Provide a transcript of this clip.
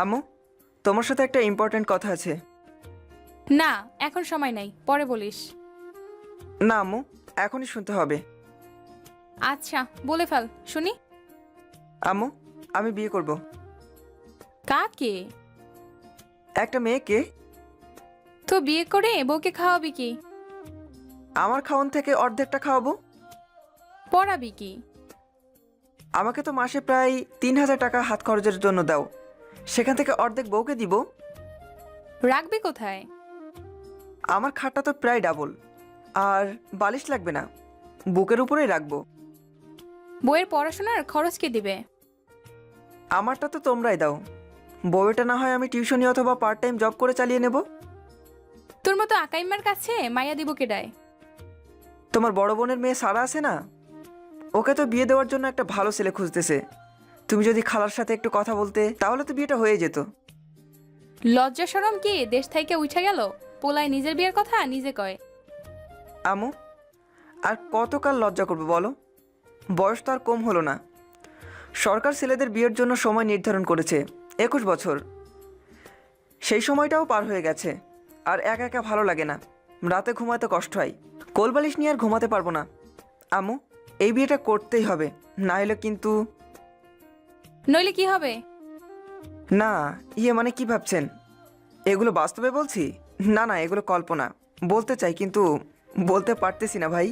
আম্মু, তোমার সাথে একটা ইম্পর্ট্যান্ট কথা আছে। না, এখন সময় নাই, পরে বলিস। না আম্মু, এখনই শুনতে হবে। আচ্ছা, বলে ফেল শুনি। আম্মু, আমি বিয়ে করব। কাকে? একটা মেয়েকে। তো বিয়ে করে বউকে খাওয়াবি কি? আমার খাওয়ান থেকে অর্ধেকটা খাওয়াবো। পড়াবি কি? আমাকে তো মাসে প্রায় 3,000 টাকা হাত খরচের জন্য দাও, সেখান থেকে অর্ধেক বউকে দিব। রাখবি কোথায়? আমার খাটটা তো প্রায় ডাবল, আর বালিশ লাগবে না, বুকের উপরেই রাখবো। বউয়ের পড়াশোনার খরচ কে দিবে? আমারটা তো তোমরাই দাও, বউটা না হয় আমি টিউশনি অথবা পার্ট টাইম জব করে চালিয়ে নেব। তোর মতো আকাইম্মার কাছে মাইয়া দিব কেডায়? তোমার বড় বোনের মেয়ে সারা আছে না, ওকে তো বিয়ে দেওয়ার জন্য একটা ভালো ছেলে খুঁজতেছে। তুমি যদি খালার সাথে একটু কথা বলতে তাহলে তো বিয়েটা হয়ে যেত। লজ্জা শরম কি দেশ থেকে উঠে গেল? পোলায় নিজের বিয়ের কথা নিজে কয়। আমু, আর কতকাল লজ্জা করবো বলো? বয়স তো আর কম হলো না। সরকার ছেলেদের বিয়ের জন্য সময় নির্ধারণ করেছে 21 বছর। সেই সময়টাও পার হয়ে গেছে, আর একা একা ভালো লাগে না, রাতে ঘুমাতে কষ্ট হয়। কোলবালিশ নিয়ে আর ঘুমাতে পারবো না। আমু, এই বিয়েটা করতেই হবে, না হলে কিন্তু। নইলে কি হবে? না, মানে কি ভাবছেন? এগুলো বাস্তবে বলছি? না না, এগুলো কল্পনা। বলতে চাই কিন্তু বলতে পারতেছি না ভাই।